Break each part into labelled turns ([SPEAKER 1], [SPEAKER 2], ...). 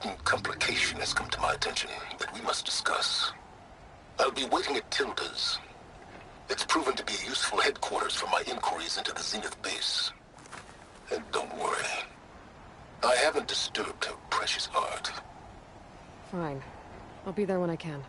[SPEAKER 1] certain complication has come to my attention that we must discuss. I'll be waiting at Tilda's. It's proven to be a useful headquarters for my inquiries into the Zenith base. And don't worry, I haven't disturbed her precious art.
[SPEAKER 2] Fine. I'll be there when I can.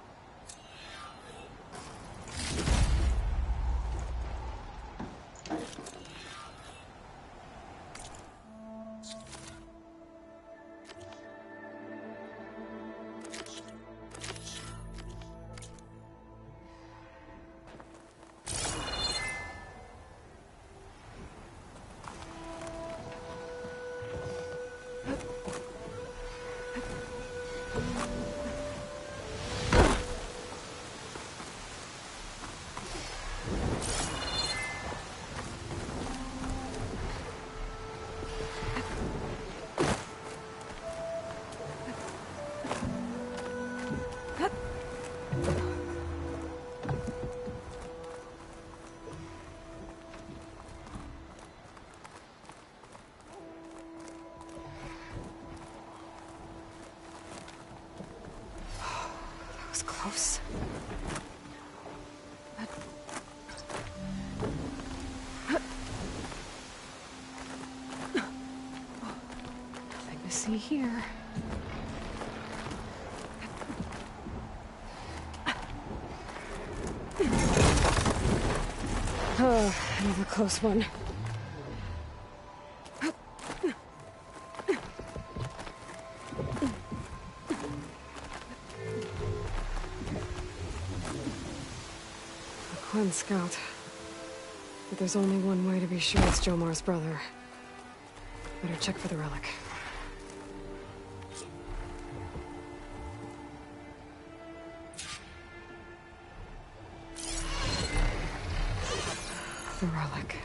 [SPEAKER 2] Close. Nothing to see here. Oh, another close one. One scout. But there's only one way to be sure it's Jomar's brother. Better check for the relic. The relic.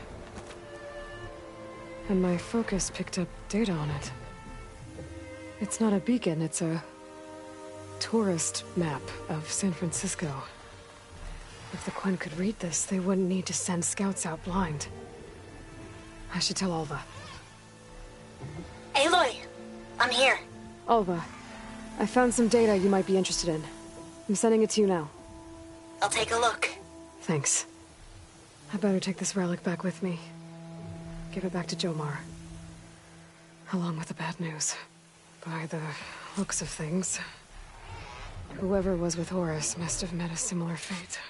[SPEAKER 2] And my focus picked up data on it. It's not a beacon, it's a tourist map of San Francisco. If the Quen could read this, they wouldn't need to send scouts out blind. I should tell Alva.
[SPEAKER 3] Aloy! I'm here.
[SPEAKER 2] Alva, I found some data you might be interested in. I'm sending it to you now.
[SPEAKER 3] I'll take a look.
[SPEAKER 2] Thanks. I better take this relic back with me. Give it back to Jomar. Along with the bad news. By the looks of things, whoever was with Horus must have met a similar fate.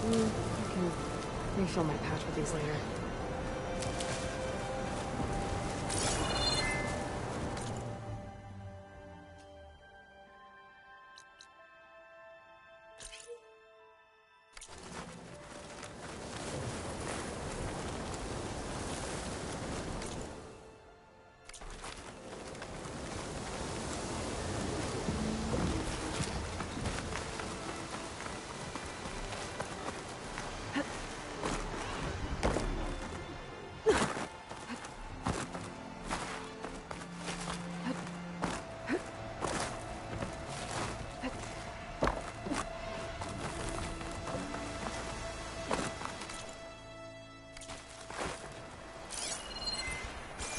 [SPEAKER 2] I can refill my pouch with these later.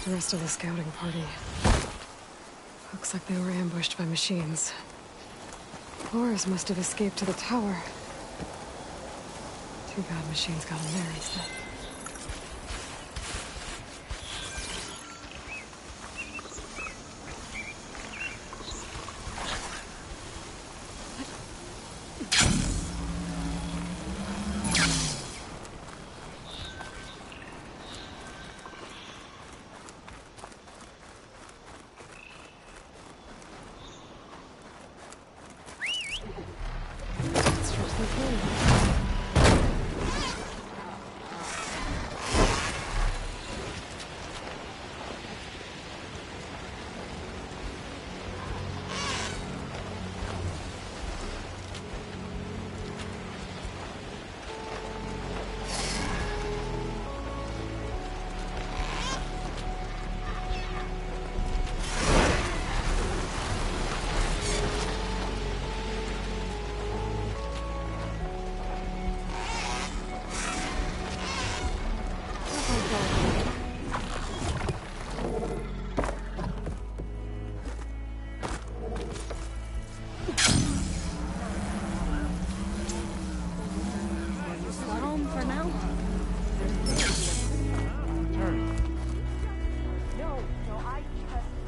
[SPEAKER 2] The rest of the scouting party. Looks like they were ambushed by machines. Horus must have escaped to the tower. Too bad machines got him there instead.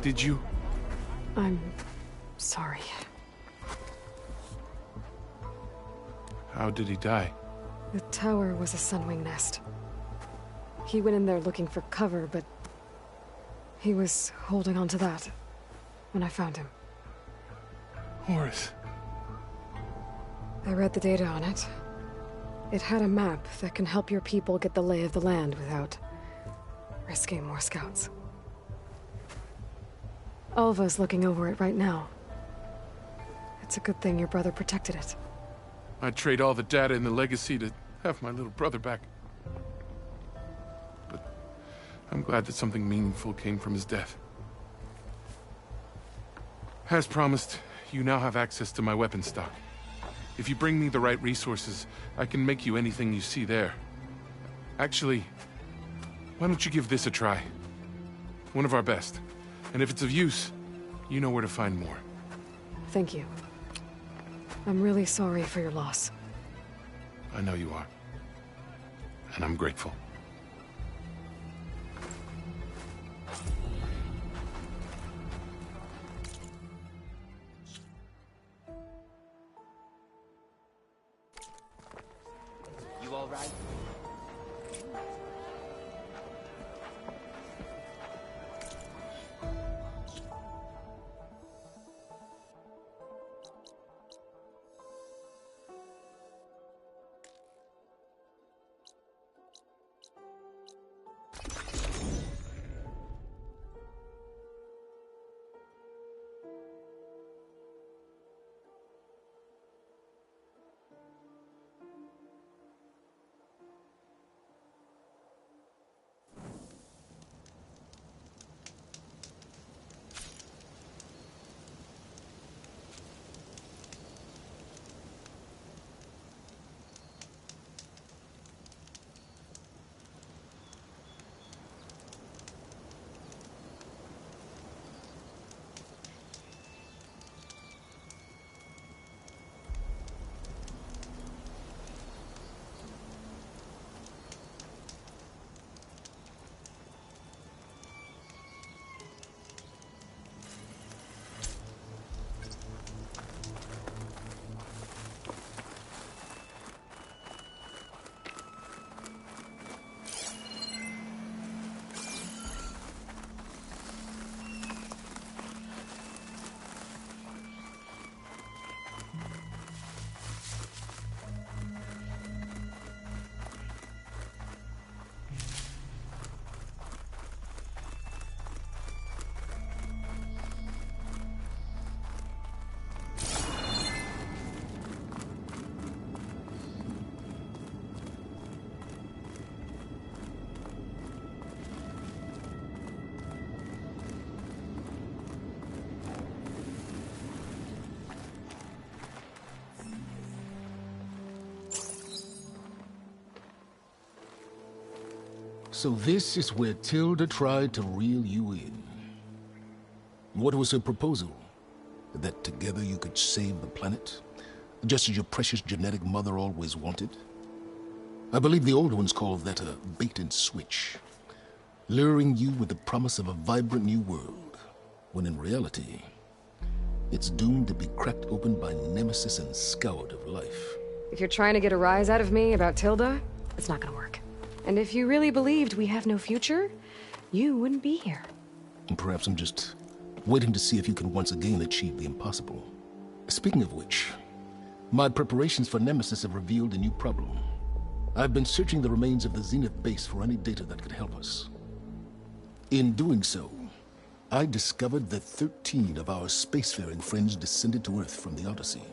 [SPEAKER 4] Did you?
[SPEAKER 2] I'm sorry.
[SPEAKER 4] How did he die?
[SPEAKER 2] The tower was a Sunwing nest. He went in there looking for cover, but he was holding on to that when I found him.
[SPEAKER 4] Horus.
[SPEAKER 2] I read the data on it. It had a map that can help your people get the lay of the land without risking more scouts. Alva's looking over it right now. It's a good thing your brother protected it.
[SPEAKER 4] I'd trade all the data and the legacy to have my little brother back. But I'm glad that something meaningful came from his death. As promised, you now have access to my weapon stock. If you bring me the right resources, I can make you anything you see there. Actually, why don't you give this a try? One of our best. And if it's of use, you know where to find more.
[SPEAKER 2] Thank you. I'm really sorry for your loss.
[SPEAKER 4] I know you are. And I'm grateful.
[SPEAKER 5] You all right?
[SPEAKER 1] So this is where Tilda tried to reel you in. What was her proposal? That together you could save the planet? Just as your precious genetic mother always wanted? I believe the old ones called that a bait and switch. Luring you with the promise of a vibrant new world, when in reality, it's doomed to be cracked open by Nemesis and scoured of life.
[SPEAKER 2] If you're trying to get a rise out of me about Tilda, it's not gonna work. And if you really believed we have no future, you wouldn't be here.
[SPEAKER 1] And perhaps I'm just waiting to see if you can once again achieve the impossible. Speaking of which, my preparations for Nemesis have revealed a new problem. I've been searching the remains of the Zenith base for any data that could help us. In doing so, I discovered that 13 of our spacefaring friends descended to Earth from the Odyssey.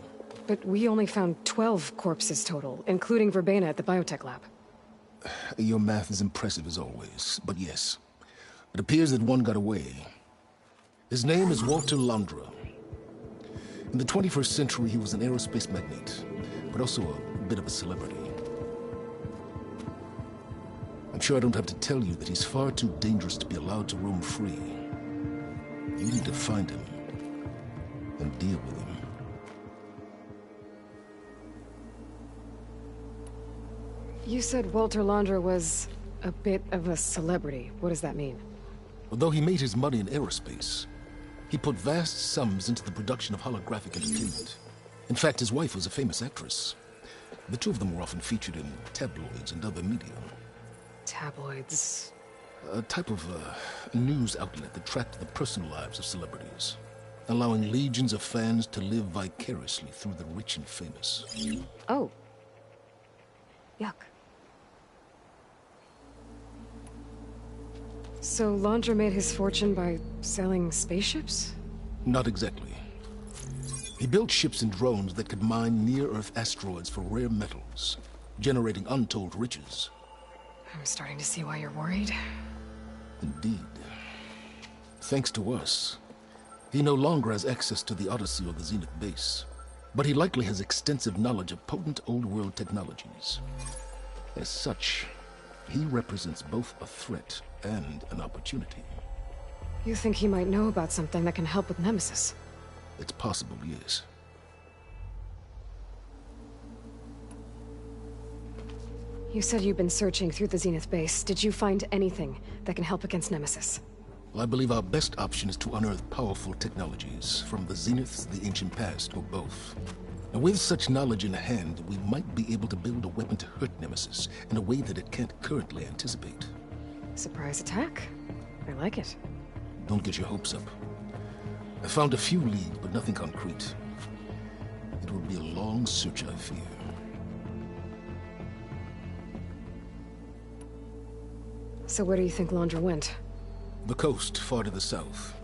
[SPEAKER 2] But we only found 12 corpses total, including Verbena at the biotech lab.
[SPEAKER 1] Your math is impressive as always, but yes, it appears that one got away. His name is Walter Londra. In the 21st century, he was an aerospace magnate, but also a bit of a celebrity. I'm sure I don't have to tell you that he's far too dangerous to be allowed to roam free. You need to find him and deal with him.
[SPEAKER 2] You said Walter Londra was a bit of a celebrity. What does that mean?
[SPEAKER 1] Although he made his money in aerospace, he put vast sums into the production of holographic entertainment. In fact, his wife was a famous actress. The two of them were often featured in tabloids and other media.
[SPEAKER 2] Tabloids.
[SPEAKER 1] A type of news outlet that tracked the personal lives of celebrities, allowing legions of fans to live vicariously through the rich and famous.
[SPEAKER 2] Oh. Yuck. So Londra made his fortune by selling spaceships?
[SPEAKER 1] Not exactly. He built ships and drones that could mine near-Earth asteroids for rare metals, generating untold riches.
[SPEAKER 2] I'm starting to see why you're worried.
[SPEAKER 1] Indeed. Thanks to us, he no longer has access to the Odyssey or the Zenith base, but he likely has extensive knowledge of potent old-world technologies. As such, he represents both a threat and an opportunity.
[SPEAKER 2] You think he might know about something that can help with Nemesis?
[SPEAKER 1] It's possible, yes.
[SPEAKER 2] You said you've been searching through the Zenith base. Did you find anything that can help against Nemesis?
[SPEAKER 1] Well, I believe our best option is to unearth powerful technologies from the Zenith, the ancient past, or both. And with such knowledge in hand, we might be able to build a weapon to hurt Nemesis in a way that it can't currently anticipate.
[SPEAKER 2] Surprise attack? I like it.
[SPEAKER 1] Don't get your hopes up. I found a few leads, but nothing concrete. It will be a long search, I fear.
[SPEAKER 2] So where do you think Londra went?
[SPEAKER 1] The coast, far to the south.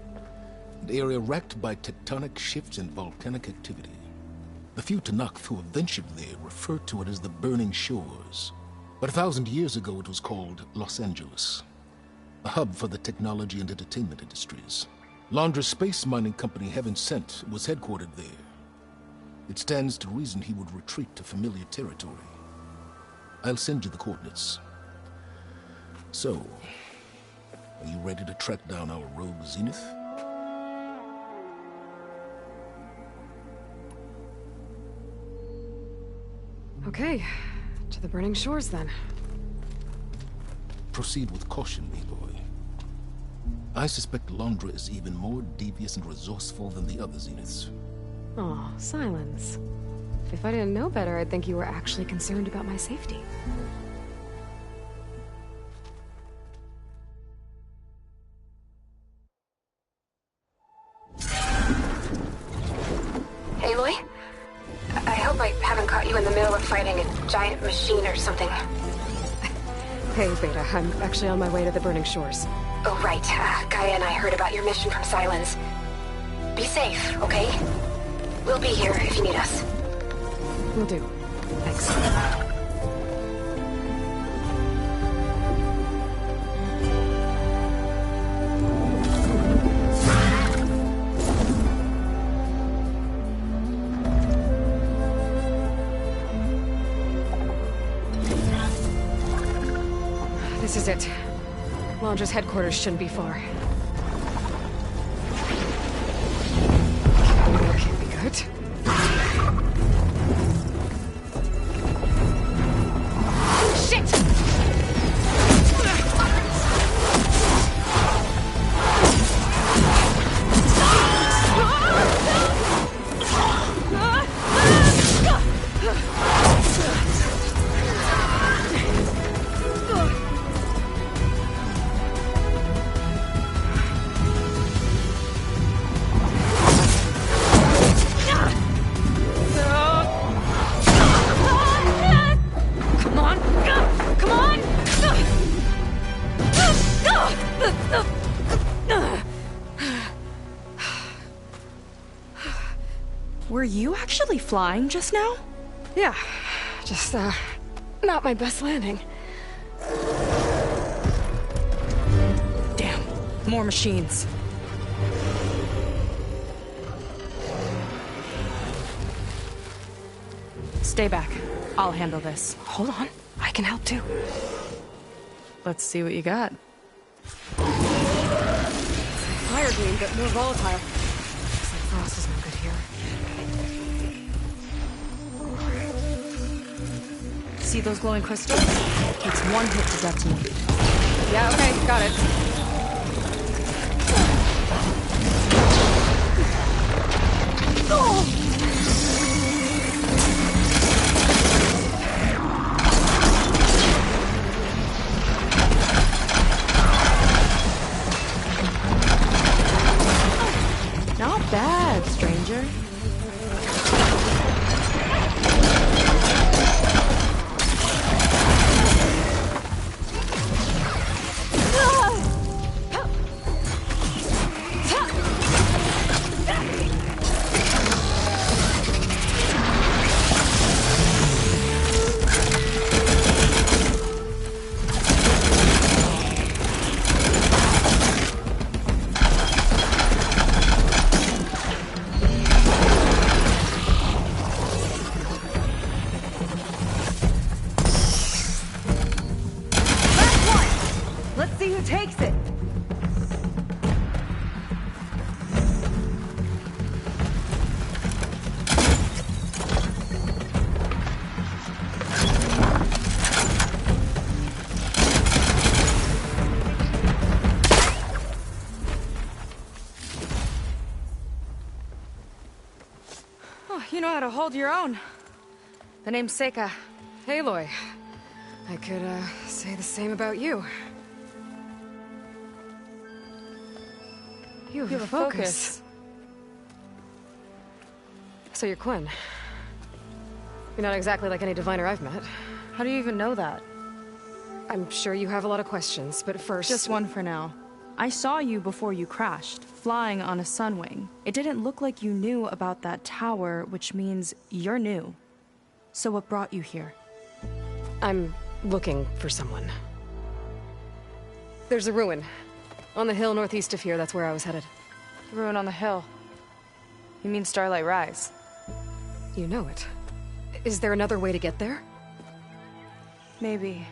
[SPEAKER 1] An area racked by tectonic shifts and volcanic activity. The few Tenakth who have ventured there refer to it as the Burning Shores. But 1,000 years ago it was called Los Angeles, a hub for the technology and entertainment industries. Londra's space mining company, Heaven Sent, was headquartered there. It stands to reason he would retreat to familiar territory. I'll send you the coordinates. So, are you ready to track down our rogue Zenith?
[SPEAKER 2] Okay, to the Burning Shores then.
[SPEAKER 1] Proceed with caution, me-boy. I suspect Londra is even more devious and resourceful than the other Zeniths.
[SPEAKER 2] Aw, Silence. If I didn't know better, I'd think you were actually concerned about my safety.
[SPEAKER 3] Aloy? I hope I haven't caught you in the middle of fighting a giant machine or something.
[SPEAKER 2] Hey, Beta, I'm actually on my way to the Burning Shores.
[SPEAKER 3] Oh, right. Gaia and I heard about your mission from Silence. Be safe, okay? We'll be here if you need us.
[SPEAKER 2] Will do. Thanks. This is it. Londra's headquarters shouldn't be far. Okay, be good. Shit!
[SPEAKER 6] Were you actually flying just now?
[SPEAKER 2] Yeah, just, not my best landing.
[SPEAKER 6] Damn, more machines. Stay back. I'll handle this.
[SPEAKER 2] Hold on, I can help too.
[SPEAKER 6] Let's see what you got.
[SPEAKER 2] Fire green, but more volatile. Looks like frost is no good here.
[SPEAKER 6] See those glowing crystals? Takes one hit to detonate.
[SPEAKER 2] Yeah, okay, got it.
[SPEAKER 6] Not bad, stranger.
[SPEAKER 7] Let's see who takes it.
[SPEAKER 6] Oh, you know how to hold your own. The name's Seika.
[SPEAKER 2] Aloy. I could, say the same about you. You have a focus. So you're Quinn. You're not exactly like any diviner I've met.
[SPEAKER 6] How do you even know that?
[SPEAKER 2] I'm sure you have a lot of questions, but first...
[SPEAKER 6] Just one for now. I saw you before you crashed, flying on a Sunwing. It didn't look like you knew about that tower, which means you're new. So what brought you here?
[SPEAKER 2] I'm looking for someone. There's a ruin. On the hill northeast of here, that's where I was headed.
[SPEAKER 6] Ruin on the hill. You mean Starlight Rise?
[SPEAKER 2] You know it. Is there another way to get there?
[SPEAKER 6] Maybe.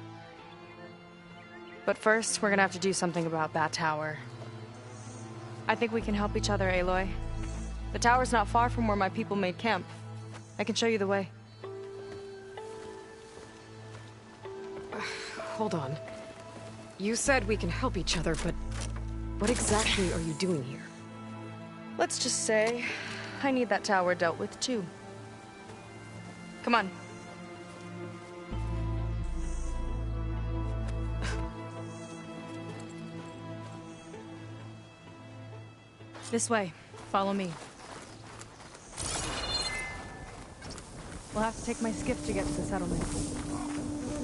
[SPEAKER 6] But first, we're gonna have to do something about that tower. I think we can help each other, Aloy. The tower's not far from where my people made camp. I can show you the way.
[SPEAKER 2] Hold on. You said we can help each other, but what exactly are you doing here?
[SPEAKER 6] Let's just say, I need that tower dealt with too. Come on. This way. Follow me. We'll have to take my skiff to get to the settlement.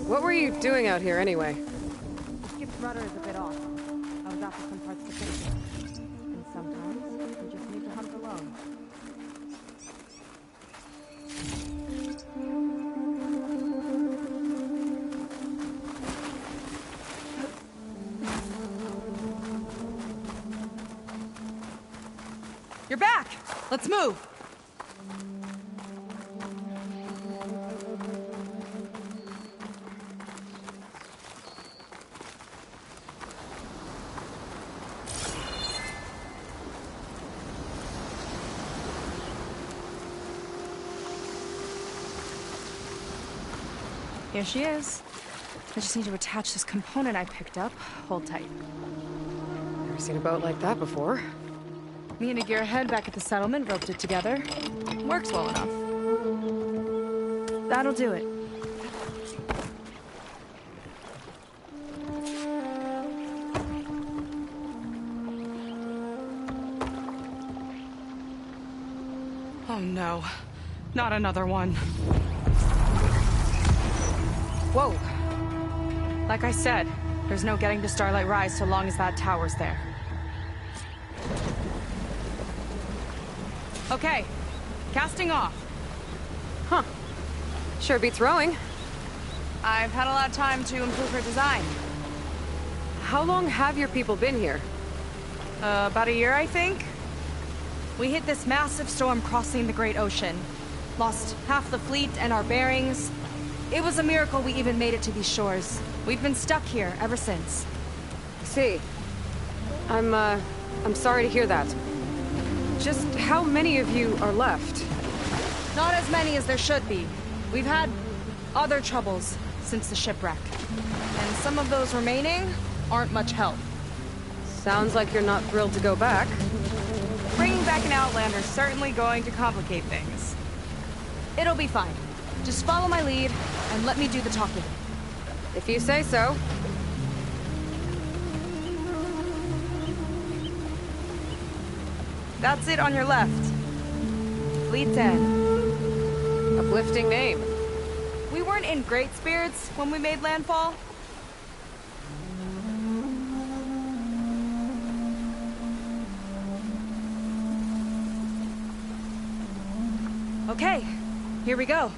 [SPEAKER 2] What were you doing out here anyway?
[SPEAKER 7] The skip's rudder is a bit off. I was after some parts to fix it. And sometimes, you just need to hunt alone.
[SPEAKER 6] You're back! Let's move! Here she is. I just need to attach this component I picked up. Hold tight.
[SPEAKER 2] Never seen a boat like that before.
[SPEAKER 6] Me and a gearhead back at the settlement roped it together. Works well enough. That'll do it. Oh no. Not another one. Whoa. Like I said, there's no getting to Starlight Rise so long as that tower's there. Okay. Casting off.
[SPEAKER 2] Huh. Sure beats rowing.
[SPEAKER 6] I've had a lot of time to improve her design.
[SPEAKER 2] How long have your people been here?
[SPEAKER 6] About a year, I think. We hit this massive storm crossing the Great Ocean. Lost half the fleet and our bearings. It was a miracle we even made it to these shores. We've been stuck here ever since.
[SPEAKER 2] See. I'm sorry to hear that. Just how many of you are left?
[SPEAKER 6] Not as many as there should be. We've had other troubles since the shipwreck. And some of those remaining aren't much help.
[SPEAKER 2] Sounds like you're not thrilled to go back.
[SPEAKER 6] Bringing back an Outlander's certainly going to complicate things. It'll be fine. Just follow my lead and let me do the talking.
[SPEAKER 2] If you say so.
[SPEAKER 6] That's it on your left. Fleet 10.
[SPEAKER 2] Uplifting name.
[SPEAKER 6] We weren't in great spirits when we made landfall. Okay, here we go.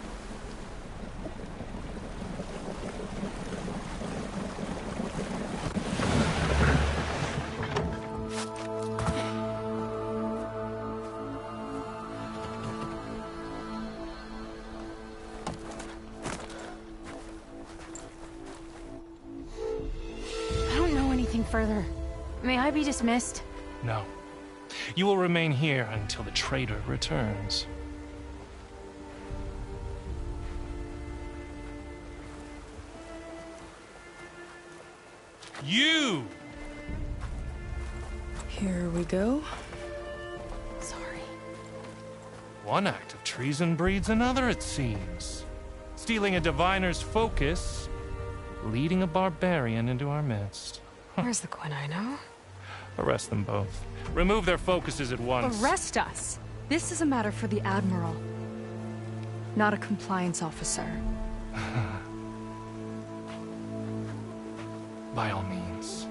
[SPEAKER 7] I don't know anything further. May I be dismissed?
[SPEAKER 8] No. You will remain here until the traitor returns. You!
[SPEAKER 6] Here we go. Sorry.
[SPEAKER 8] One act of treason breeds another, it seems. Stealing a diviner's focus, leading a barbarian into our midst.
[SPEAKER 2] Where's the Quinn I know?
[SPEAKER 8] Arrest them both. Remove their focuses at once.
[SPEAKER 6] Arrest us! This is a matter for the Admiral, not a compliance officer.
[SPEAKER 8] By all means.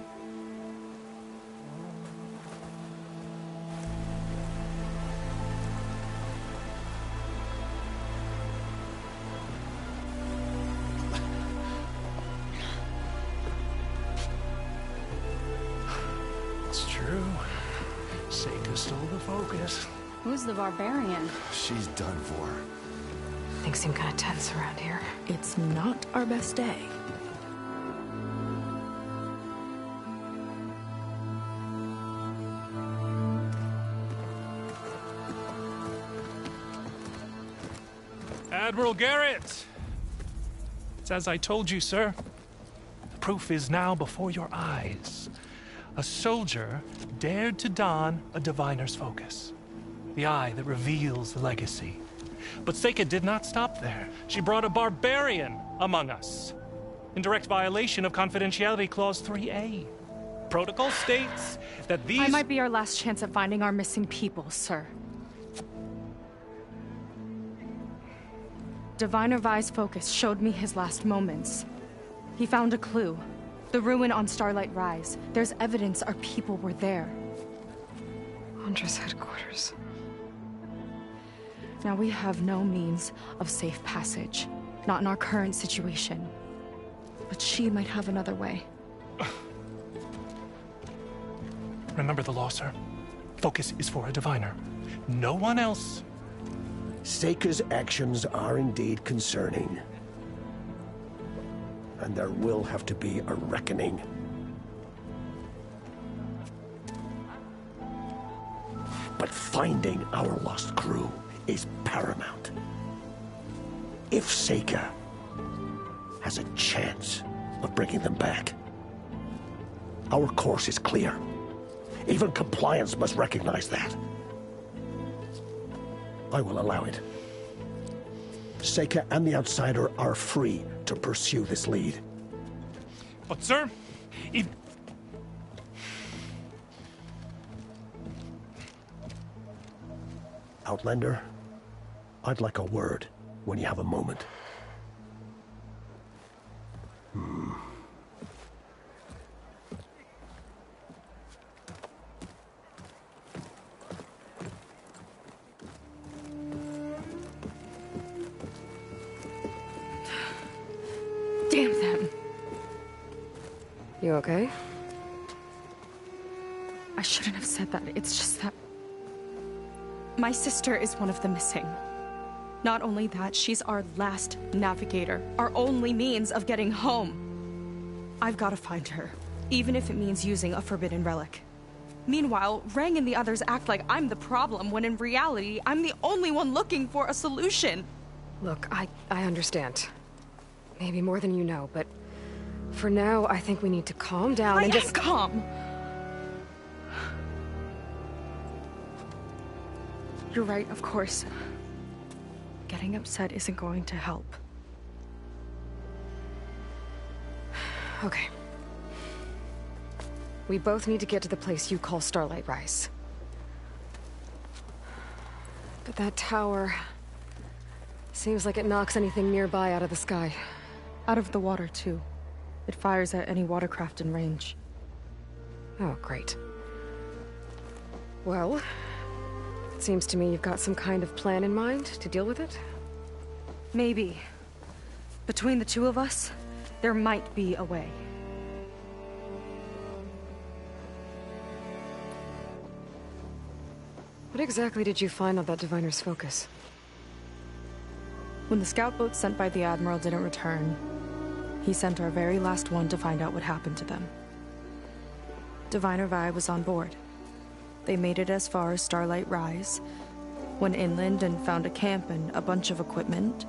[SPEAKER 8] It's true. Seika stole the focus.
[SPEAKER 7] Who's the barbarian?
[SPEAKER 1] She's done for.
[SPEAKER 2] Things seem kind of tense around here.
[SPEAKER 6] It's not our best day.
[SPEAKER 8] Admiral Garrett! It's as I told you, sir. The proof is now before your eyes. A soldier dared to don a diviner's focus. The eye that reveals the legacy. But Seika did not stop there. She brought a barbarian among us. In direct violation of Confidentiality Clause 3A. Protocol states that these—
[SPEAKER 6] I might be our last chance at finding our missing people, sir. Diviner Vi's focus showed me his last moments. He found a clue. The ruin on Starlight Rise. There's evidence our people were there.
[SPEAKER 2] Huntress headquarters.
[SPEAKER 6] Now we have no means of safe passage. Not in our current situation. But she might have another way.
[SPEAKER 8] Remember the law, sir. Focus is for a diviner. No one else.
[SPEAKER 9] Seika's actions are indeed concerning. And there will have to be a reckoning. But finding our lost crew is paramount. If Seika has a chance of bringing them back. Our course is clear. Even compliance must recognize that. I will allow it. Seika and the Outsider are free to pursue this lead.
[SPEAKER 8] But sir, if...
[SPEAKER 9] Outlander, I'd like a word when you have a moment.
[SPEAKER 6] Damn them.
[SPEAKER 2] You okay?
[SPEAKER 6] I shouldn't have said that. It's just that... my sister is one of the missing. Not only that, she's our last navigator. Our only means of getting home. I've got to find her, even if it means using a forbidden relic. Meanwhile, Rang and the others act like I'm the problem, when in reality, I'm the only one looking for a solution.
[SPEAKER 2] Look, I understand. Maybe more than you know, but for now, I think we need to calm down and just...
[SPEAKER 6] calm! You're right, of course. Getting upset isn't going to help.
[SPEAKER 2] Okay. We both need to get to the place you call Starlight Rise. But that tower... seems like it knocks anything nearby out of the sky.
[SPEAKER 6] Out of the water, too. It fires at any watercraft in range.
[SPEAKER 2] Oh, great. Well, it seems to me you've got some kind of plan in mind to deal with it?
[SPEAKER 6] Maybe. Between the two of us, there might be a way.
[SPEAKER 2] What exactly did you find on that Diviner's Focus?
[SPEAKER 6] When the scout boat sent by the Admiral didn't return, he sent our very last one to find out what happened to them. Diviner Vi was on board. They made it as far as Starlight Rise, went inland and found a camp and a bunch of equipment.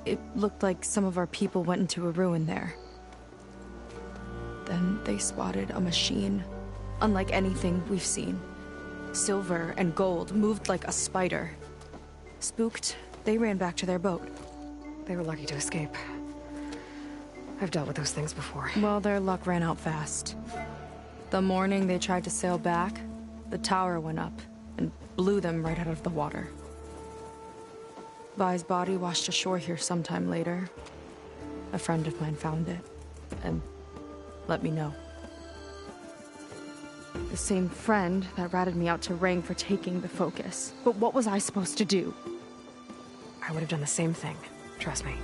[SPEAKER 6] It looked like some of our people went into a ruin there. Then they spotted a machine, unlike anything we've seen. Silver and gold, moved like a spider. Spooked, they ran back to their boat.
[SPEAKER 2] They were lucky to escape. I've dealt with those things before.
[SPEAKER 6] Well, their luck ran out fast. The morning they tried to sail back, the tower went up and blew them right out of the water. Vi's body washed ashore here sometime later. A friend of mine found it and let me know. The same friend that ratted me out to Rang for taking the Focus. But what was I supposed to do?
[SPEAKER 2] I would have done the same thing. Trust me.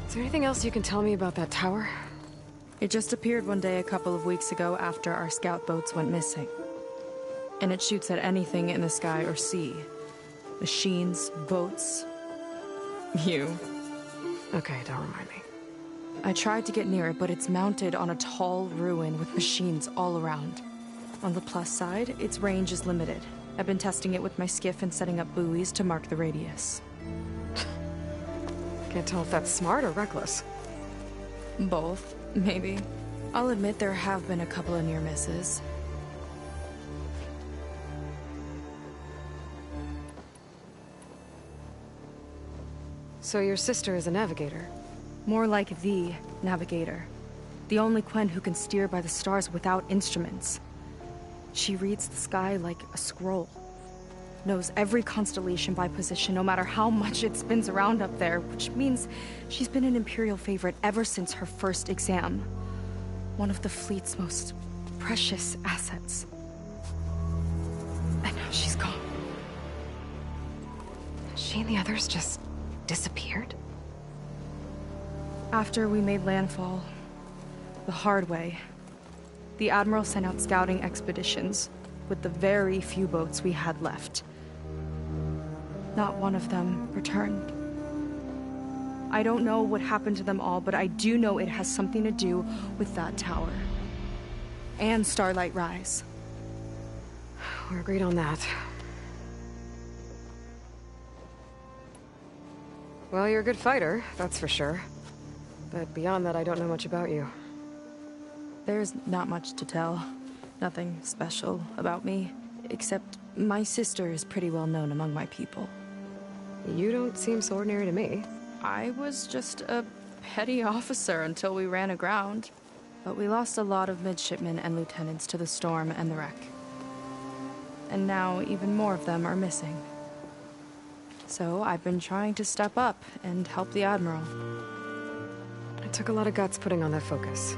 [SPEAKER 2] Is there anything else you can tell me about that tower?
[SPEAKER 6] It just appeared one day a couple of weeks ago after our scout boats went missing. And it shoots at anything in the sky or sea. Machines, boats... you.
[SPEAKER 2] Okay, don't remind me.
[SPEAKER 6] I tried to get near it, but it's mounted on a tall ruin with machines all around. On the plus side, its range is limited. I've been testing it with my skiff and setting up buoys to mark the radius.
[SPEAKER 2] Can't tell if that's smart or reckless.
[SPEAKER 6] Both, maybe. I'll admit there have been a couple of near misses.
[SPEAKER 2] So your sister is a navigator?
[SPEAKER 6] More like the navigator. The only Quen who can steer by the stars without instruments. She reads the sky like a scroll. Knows every constellation by position, no matter how much it spins around up there, which means she's been an Imperial favorite ever since her first exam. One of the fleet's most precious assets. And now she's gone.
[SPEAKER 2] She and the others just disappeared?
[SPEAKER 6] After we made landfall, the hard way, the Admiral sent out scouting expeditions with the very few boats we had left. Not one of them returned. I don't know what happened to them all, but I do know it has something to do with that tower. And Starlight Rise.
[SPEAKER 2] We're agreed on that. Well, you're a good fighter, that's for sure. But beyond that, I don't know much about you.
[SPEAKER 6] There's not much to tell. Nothing special about me, except my sister is pretty well known among my people.
[SPEAKER 2] You don't seem so ordinary to me.
[SPEAKER 6] I was just a petty officer until we ran aground. But we lost a lot of midshipmen and lieutenants to the storm and the wreck. And now even more of them are missing. So I've been trying to step up and help the Admiral.
[SPEAKER 2] It took a lot of guts putting on that focus.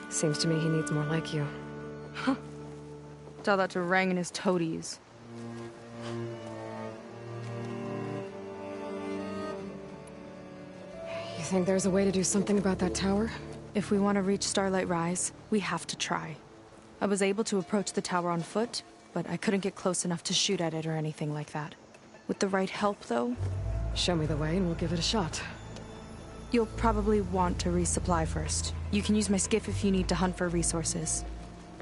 [SPEAKER 2] Seems to me he needs more like you.
[SPEAKER 6] Huh. Tell that to Rang and his toadies.
[SPEAKER 2] You think there's a way to do something about that tower?
[SPEAKER 6] If we want to reach Starlight Rise, we have to try. I was able to approach the tower on foot, but I couldn't get close enough to shoot at it or anything like that. With the right help, though...
[SPEAKER 2] Show me the way and we'll give it a shot.
[SPEAKER 6] You'll probably want to resupply first. You can use my skiff if you need to hunt for resources.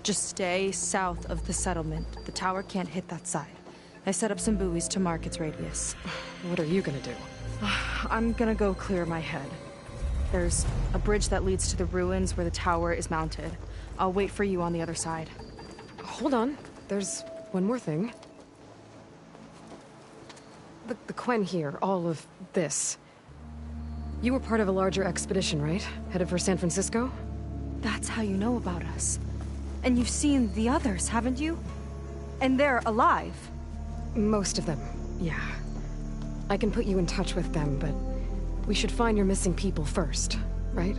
[SPEAKER 6] Just stay south of the settlement. The tower can't hit that side. I set up some buoys to mark its radius.
[SPEAKER 2] What are you gonna do?
[SPEAKER 6] I'm gonna go clear my head. There's a bridge that leads to the ruins where the tower is mounted. I'll wait for you on the other side.
[SPEAKER 2] Hold on. There's one more thing. The Quen here, all of this. You were part of a larger expedition, right? Headed for San Francisco?
[SPEAKER 6] That's how you know about us. And you've seen the others, haven't you? And they're alive.
[SPEAKER 2] Most of them, yeah. I can put you in touch with them, but we should find your missing people first, right?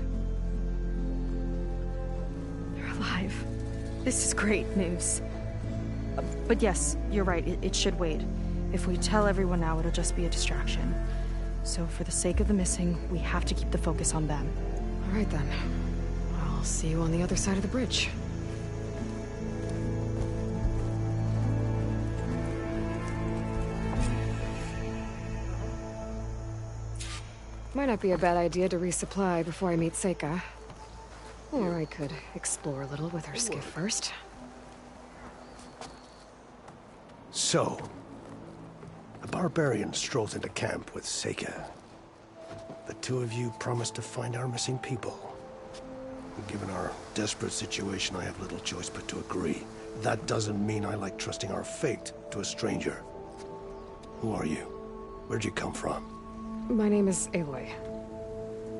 [SPEAKER 6] They're alive. This is great news. But yes, you're right, it should wait. If we tell everyone now, it'll just be a distraction. So for the sake of the missing, we have to keep the focus on them.
[SPEAKER 2] All right then. I'll see you on the other side of the bridge. Might not be a bad idea to resupply before I meet Seika. Or I could explore a little with her skiff first.
[SPEAKER 9] So, a barbarian strolls into camp with Seika. The two of you promised to find our missing people. Given our desperate situation, I have little choice but to agree. That doesn't mean I like trusting our fate to a stranger. Who are you? Where'd you come from?
[SPEAKER 2] My name is Aloy.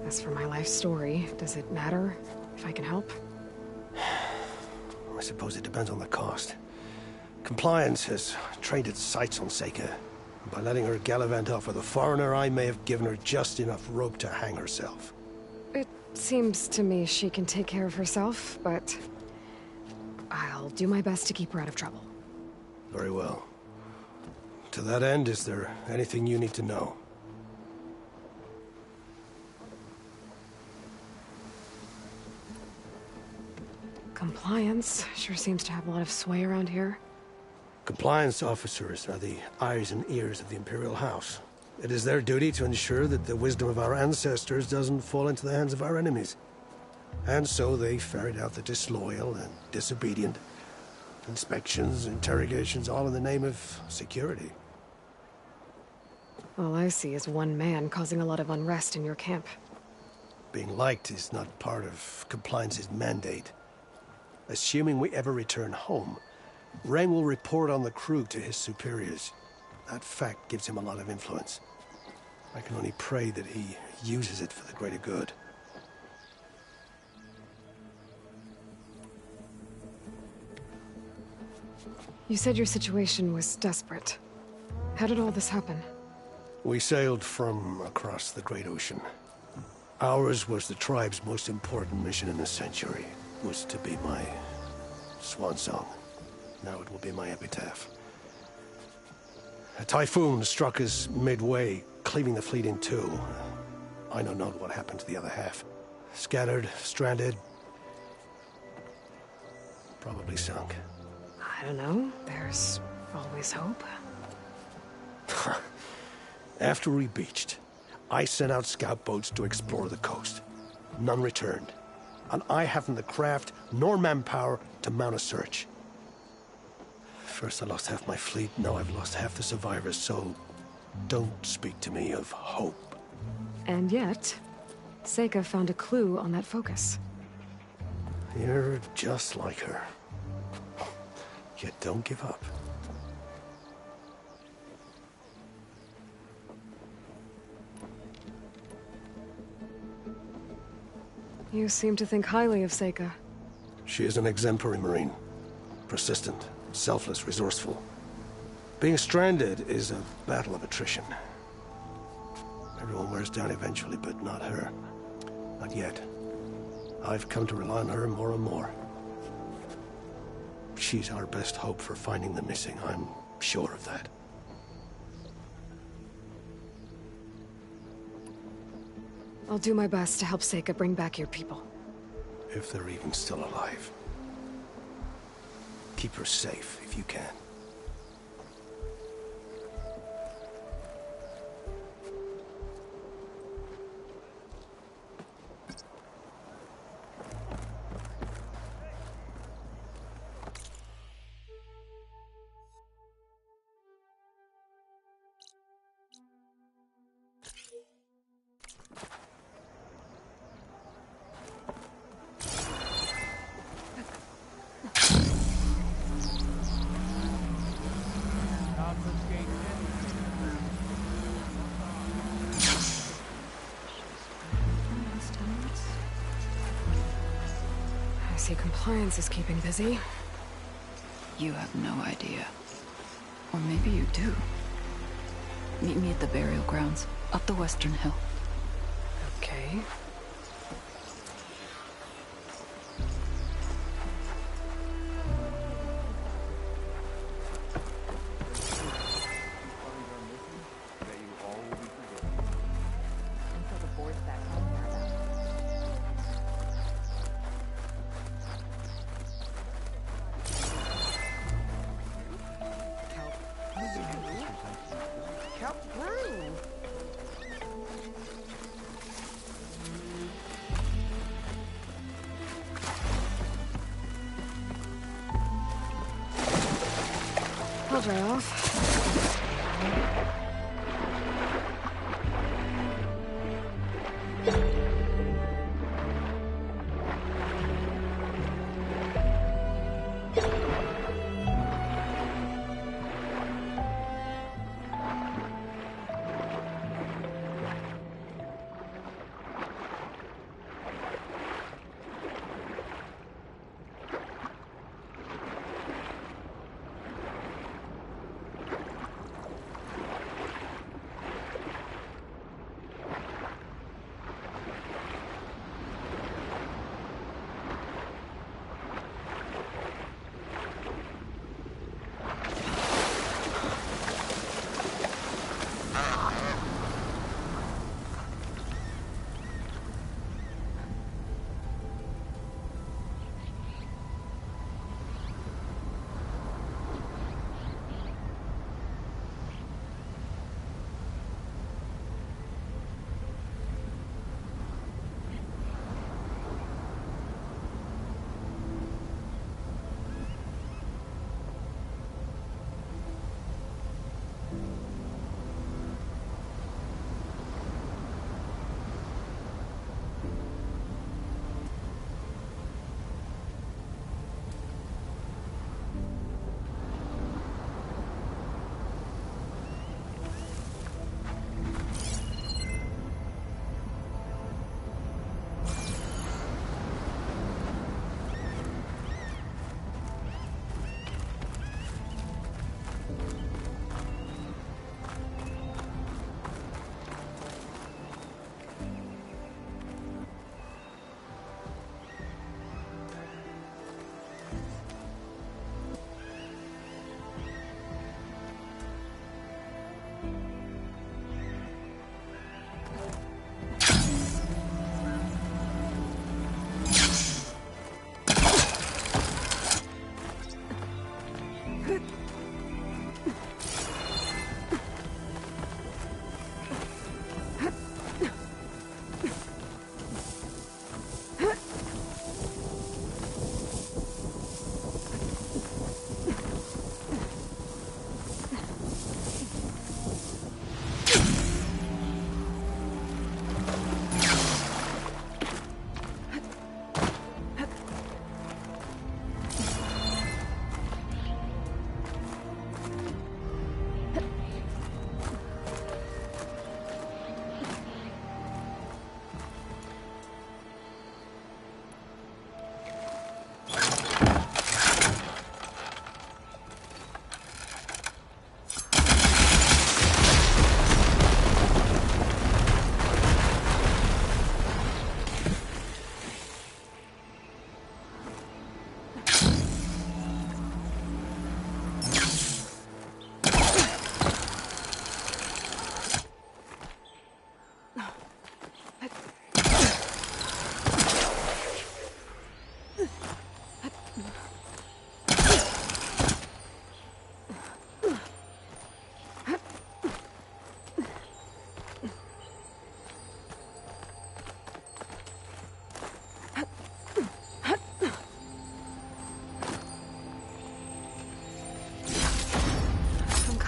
[SPEAKER 2] As for my life story, does it matter if I can help?
[SPEAKER 9] I suppose it depends on the cost. Compliance has trained its sights on Seika. By letting her gallivant off with a foreigner, I may have given her just enough rope to hang herself.
[SPEAKER 2] It seems to me she can take care of herself, but I'll do my best to keep her out of trouble.
[SPEAKER 9] Very well. To that end, is there anything you need to know?
[SPEAKER 2] Compliance sure seems to have a lot of sway around here.
[SPEAKER 9] Compliance officers are the eyes and ears of the Imperial House. It is their duty to ensure that the wisdom of our ancestors doesn't fall into the hands of our enemies. And so they ferret out the disloyal and disobedient. Inspections, interrogations, all in the name of security.
[SPEAKER 2] All I see is one man causing a lot of unrest in your camp.
[SPEAKER 9] Being liked is not part of Compliance's mandate. Assuming we ever return home, Rang will report on the crew to his superiors. That fact gives him a lot of influence. I can only pray that he uses it for the greater good.
[SPEAKER 2] You said your situation was desperate. How did all this happen?
[SPEAKER 9] We sailed from across the Great Ocean. Ours was the tribe's most important mission in a century. Was to be my swan song. Now it will be my epitaph. A typhoon struck us midway, cleaving the fleet in two. I know not what happened to the other half. Scattered, stranded, probably sunk.
[SPEAKER 2] I don't know. There's always hope.
[SPEAKER 9] After we beached, I sent out scout boats to explore the coast. None returned. And I haven't the craft nor manpower to mount a search. First I lost half my fleet, now I've lost half the survivors, so don't speak to me of hope.
[SPEAKER 2] And yet, Seika found a clue on that focus.
[SPEAKER 9] You're just like her. Yet don't give up.
[SPEAKER 2] You seem to think highly of Seika.
[SPEAKER 9] She is an exemplary Marine. Persistent, selfless, resourceful. Being stranded is a battle of attrition. Everyone wears down eventually, but not her. Not yet. I've come to rely on her more and more. She's our best hope for finding the missing, I'm sure of that.
[SPEAKER 2] I'll do my best to help Seika bring back your people.
[SPEAKER 9] If they're even still alive. Keep her safe if you can.
[SPEAKER 2] I see compliance is keeping busy.
[SPEAKER 10] You have no idea. Or maybe you do. Meet me at the burial grounds, up the Western Hill.
[SPEAKER 2] Okay. I'll dry off.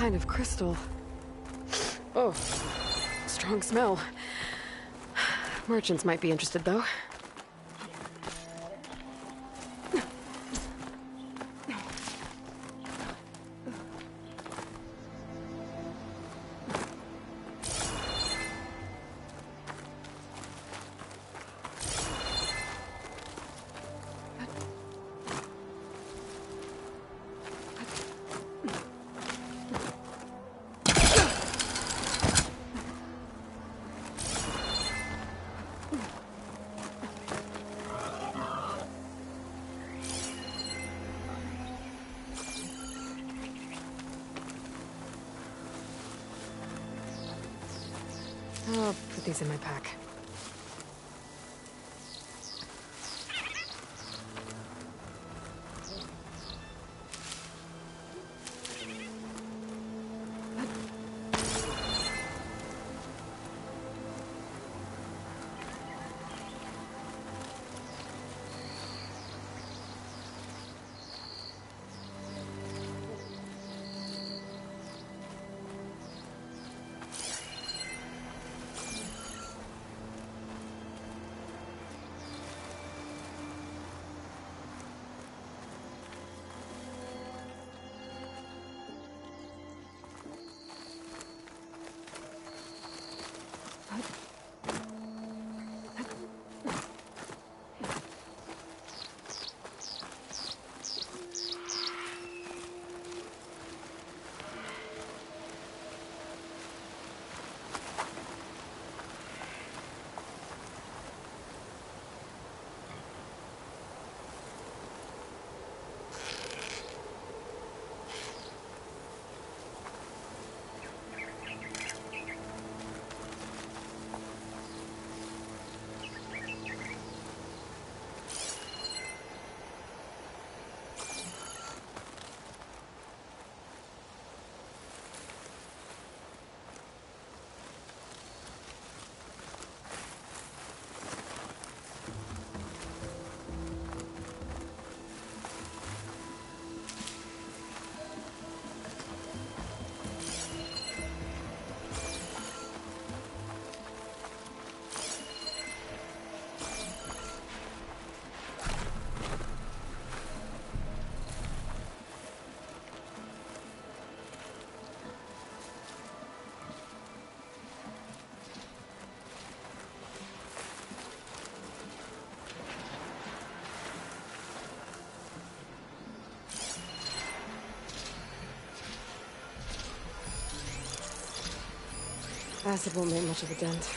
[SPEAKER 2] kind of crystal. Oh, strong smell. Merchants might be interested, though. I'll put these in my pack. Acid won't make much of a dent.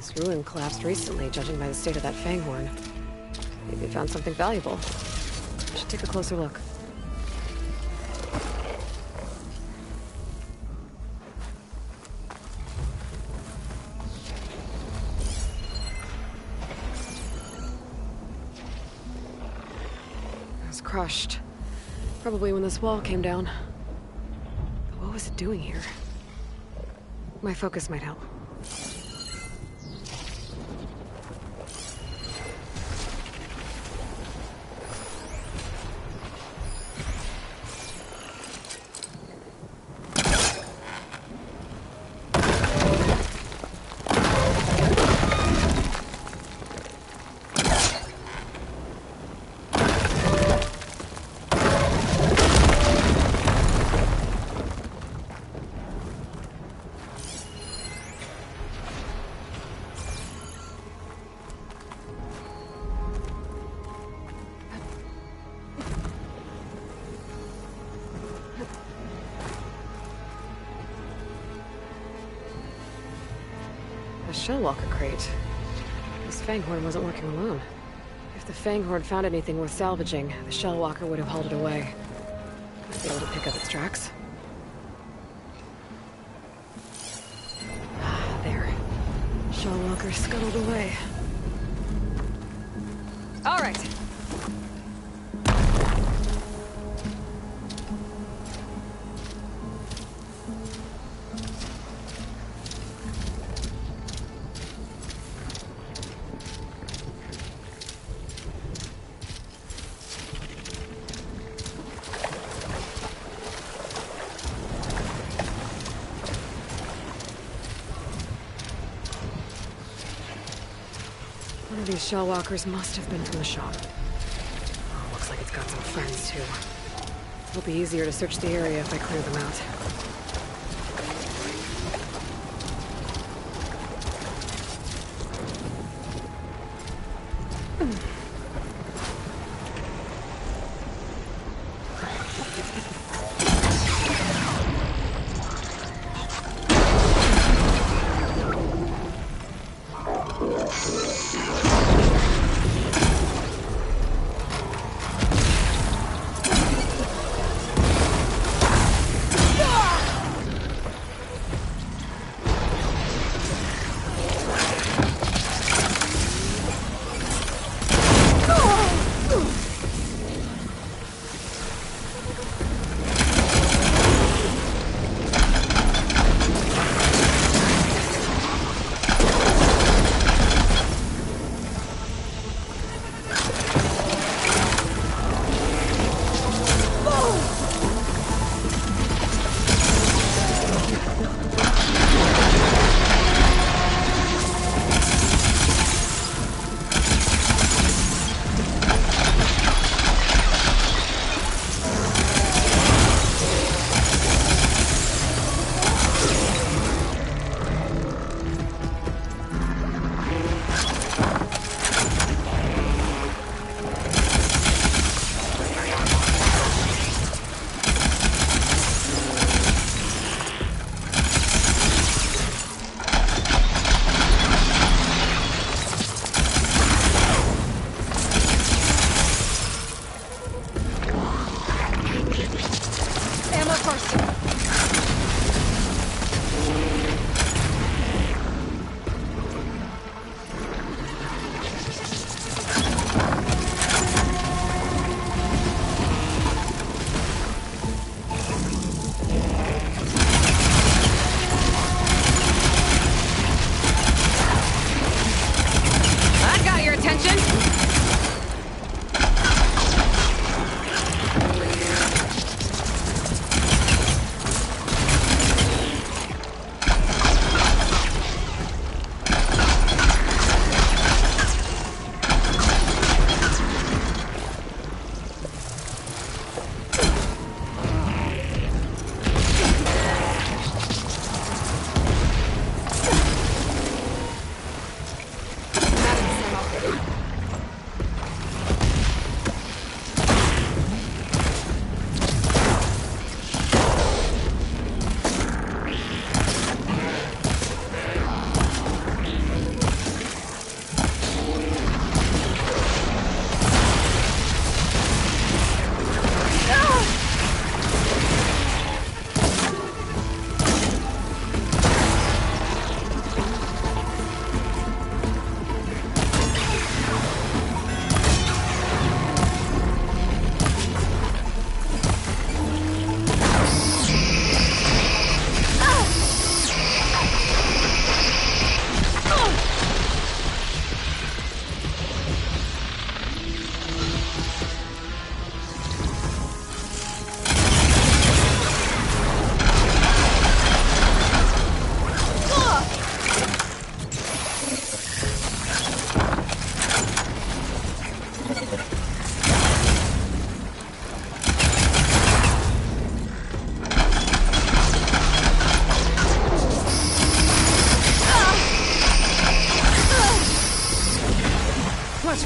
[SPEAKER 2] This ruin collapsed recently, judging by the state of that fanghorn. Maybe it found something valuable. I should take a closer look. It was crushed. Probably when this wall came down. But what was it doing here? My focus might help. A Shellwalker crate. This Fanghorn wasn't working alone. If the Fanghorn found anything worth salvaging, the Shellwalker would have hauled it away. Must be able to pick up its tracks. There. Shellwalker scuttled away. All right. One of these Shellwalkers must have been from the shop. Oh, looks like it's got some friends, too. It'll be easier to search the area if I clear them out.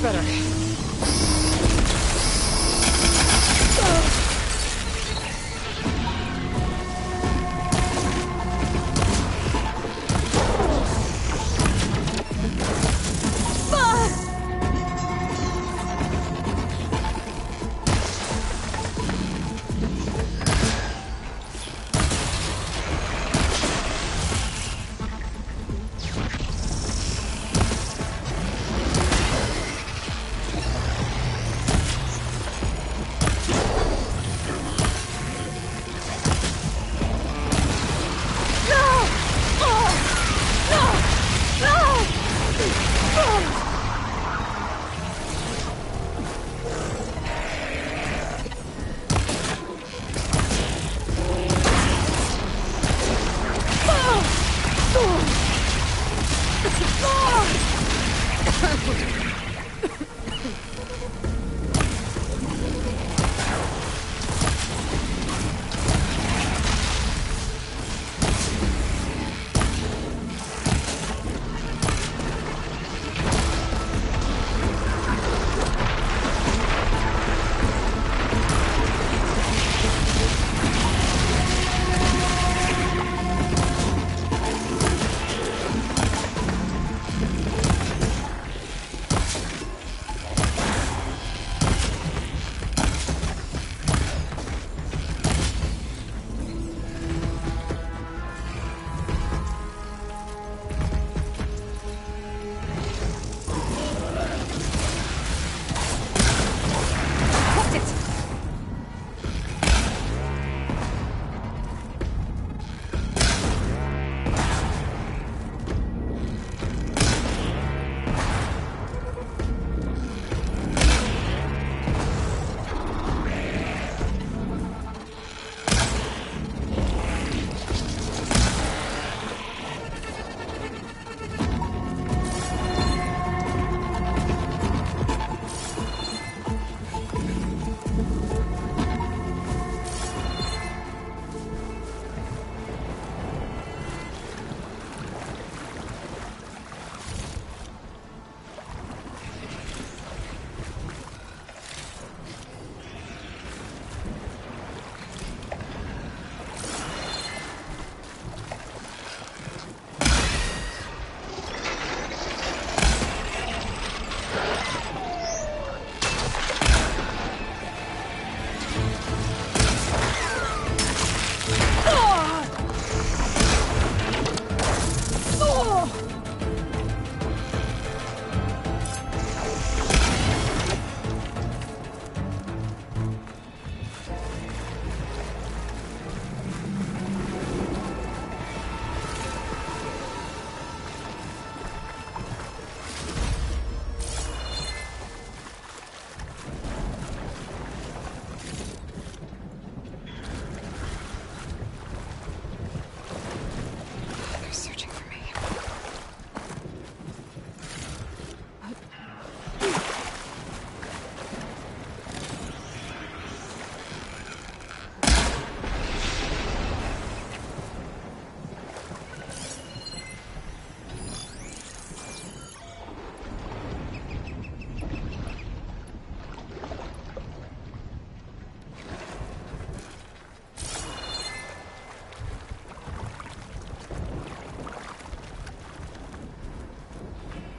[SPEAKER 2] better.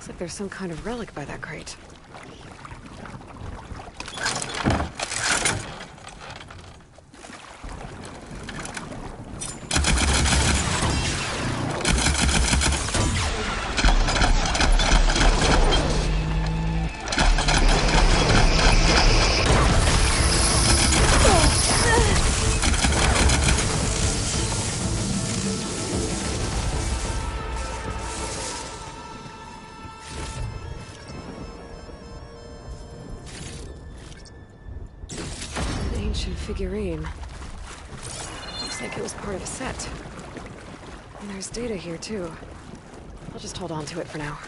[SPEAKER 2] Looks like there's some kind of relic by that crate. Figurine. Looks like it was part of a set. And there's data here, too. I'll just hold on to it for now.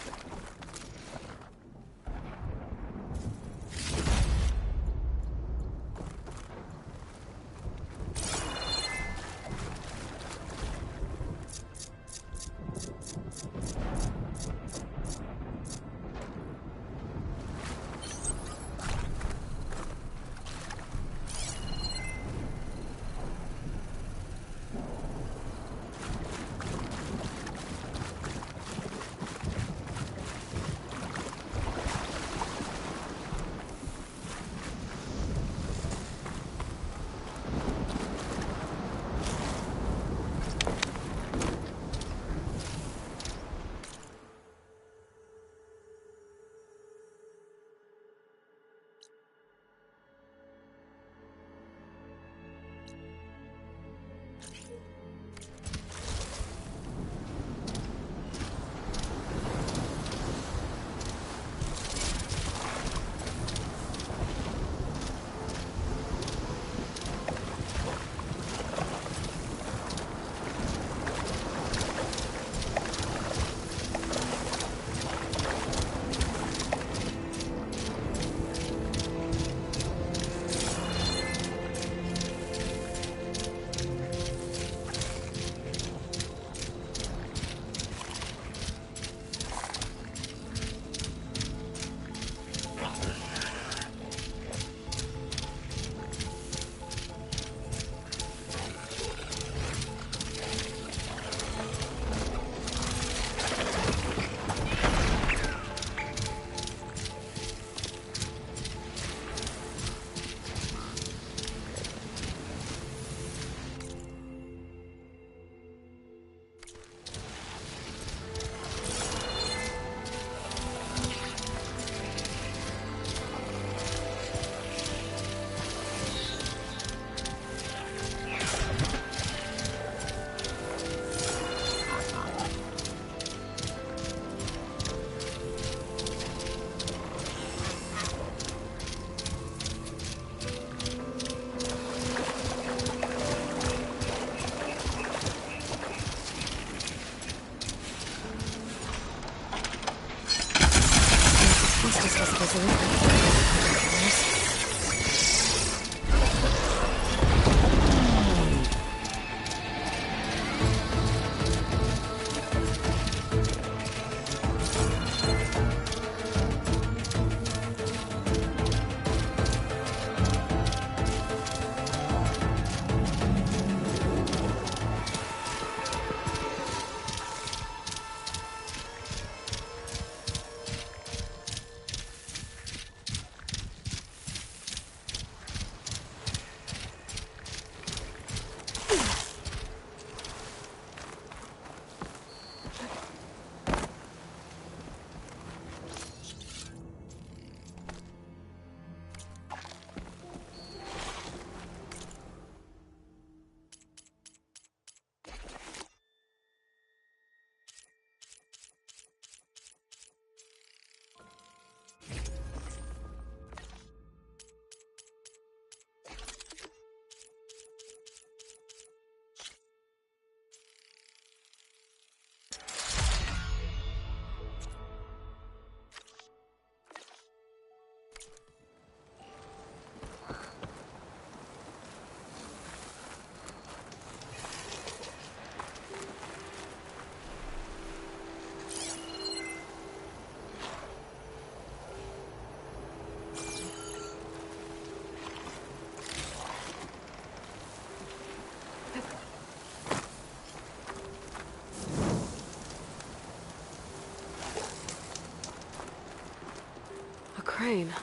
[SPEAKER 2] Crane.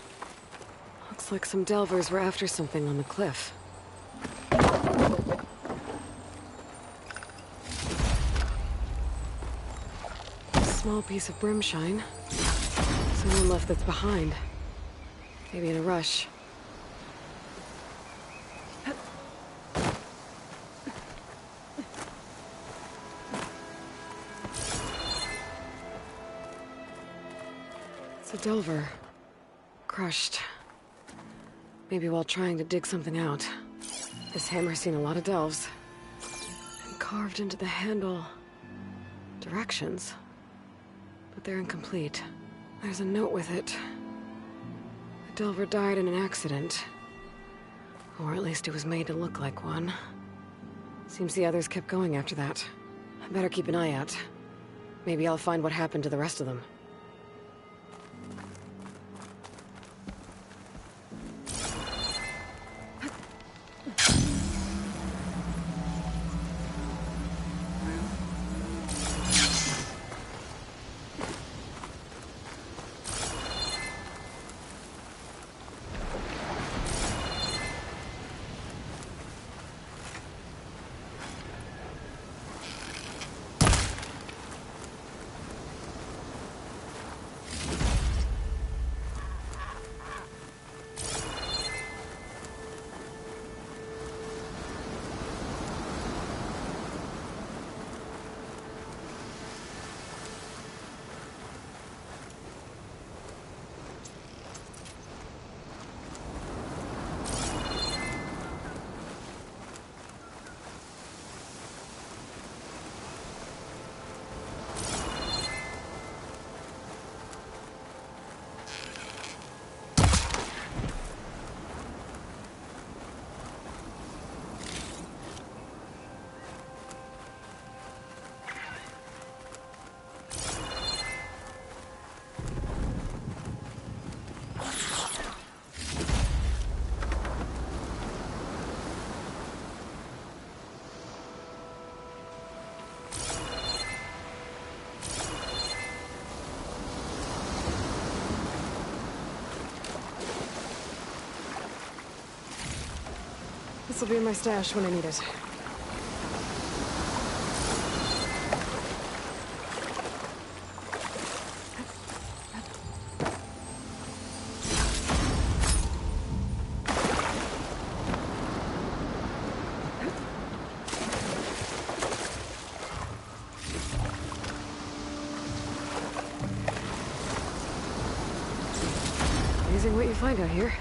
[SPEAKER 2] Looks like some delvers were after something on the cliff. Small piece of brimshine. Someone left that's behind. Maybe in a rush. It's a delver. Crushed. Maybe while trying to dig something out. This hammer's seen a lot of delves. And carved into the handle. Directions. But they're incomplete. There's a note with it. The delver died in an accident. Or at least it was made to look like one. Seems the others kept going after that. I better keep an eye out. Maybe I'll find what happened to the rest of them. This will be in my stash when I need it. Amazing what you find out here.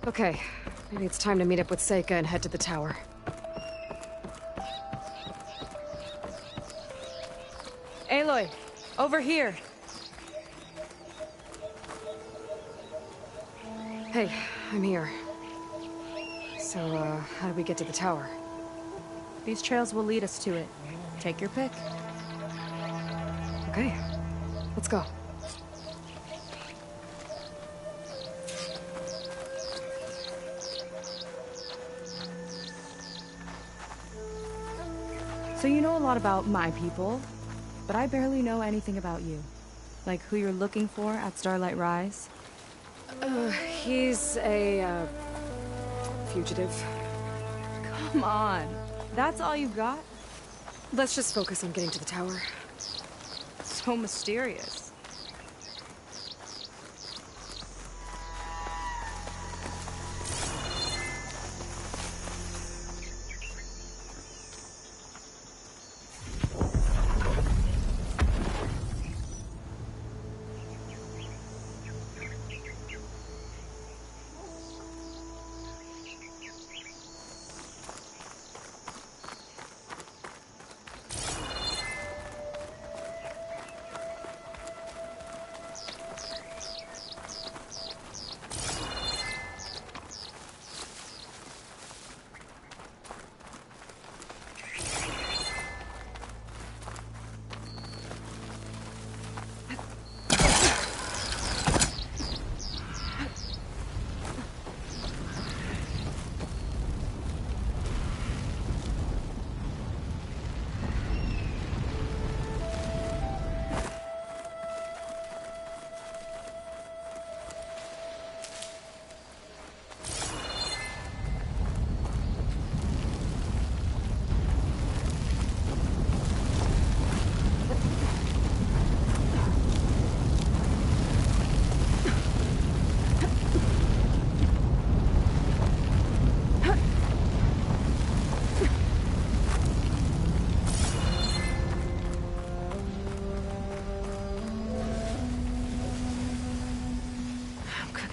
[SPEAKER 2] Okay, maybe it's time to meet up with Seika and head to the tower.
[SPEAKER 6] Aloy, over here.
[SPEAKER 2] Hey, I'm here. So, how do we get to the tower?
[SPEAKER 6] These trails will lead us to it. Take your pick.
[SPEAKER 2] Okay, let's go.
[SPEAKER 6] So you know a lot about my people, but I barely know anything about you. Like who you're looking for at Starlight Rise.
[SPEAKER 2] He's a, fugitive.
[SPEAKER 6] Come on. That's all you got?
[SPEAKER 2] Let's just focus on getting to the tower.
[SPEAKER 6] So mysterious.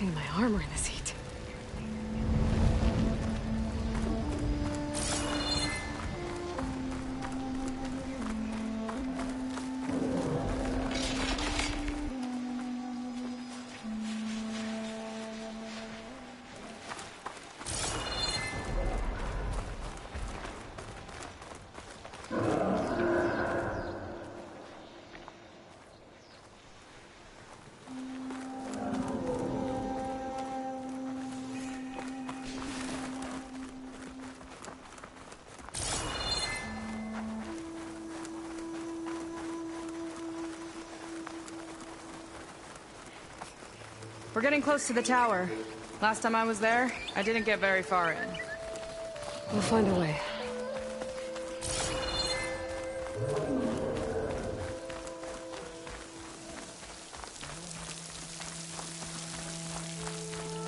[SPEAKER 2] My armor in this heat.
[SPEAKER 6] We're getting close to the tower. Last time I was there, I didn't get very far in.
[SPEAKER 2] We'll find a way.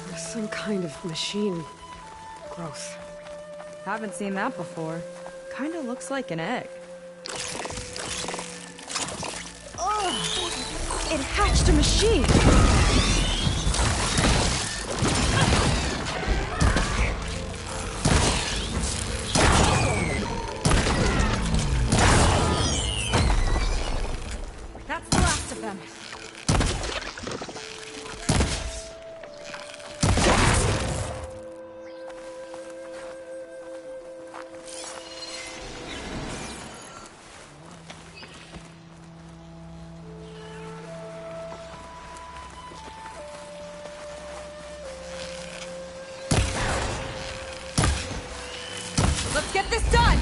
[SPEAKER 2] There's some kind of machine growth.
[SPEAKER 6] Haven't seen that before. Kinda looks like an egg. Oh! It hatched a machine! That's the last of them. Let's get this done!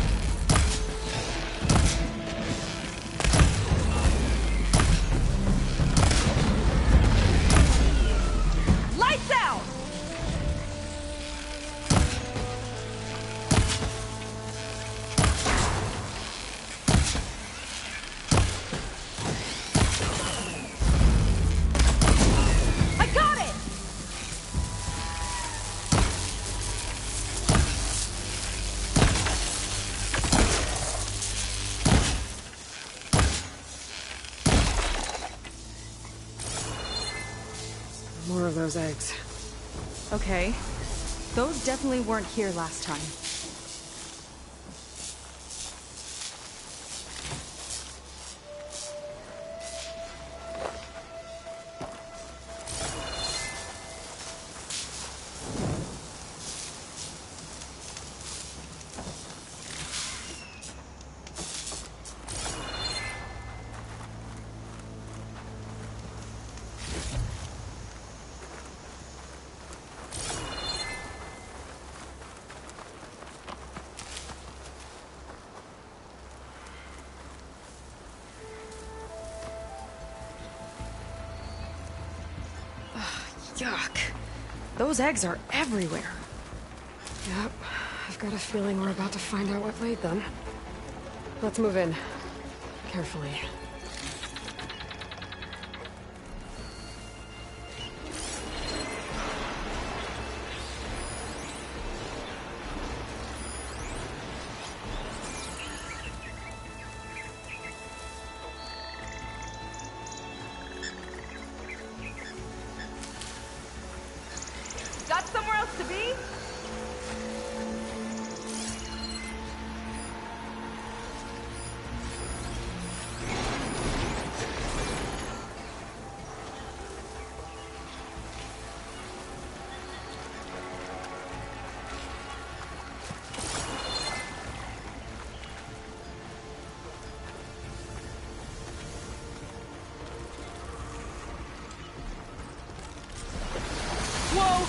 [SPEAKER 6] Lights out! I got it!
[SPEAKER 2] More of those eggs.
[SPEAKER 6] Okay, Those definitely weren't here last time. Yuck. Those eggs are everywhere.
[SPEAKER 2] Yep. I've got a feeling we're about to find out what laid them. Let's move in. Carefully.
[SPEAKER 6] Got somewhere else to be? Whoa!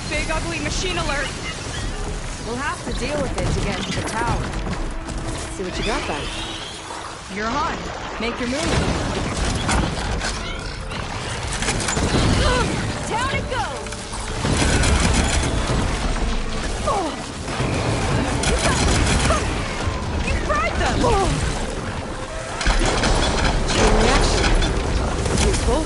[SPEAKER 6] Big ugly machine alert!
[SPEAKER 2] We'll have to deal with it to get into the tower. See what you got then.
[SPEAKER 6] You're on. Make your move. Down it goes! Oh. You fried them!
[SPEAKER 2] Chain reaction. Useful.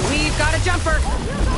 [SPEAKER 6] We've got a jumper!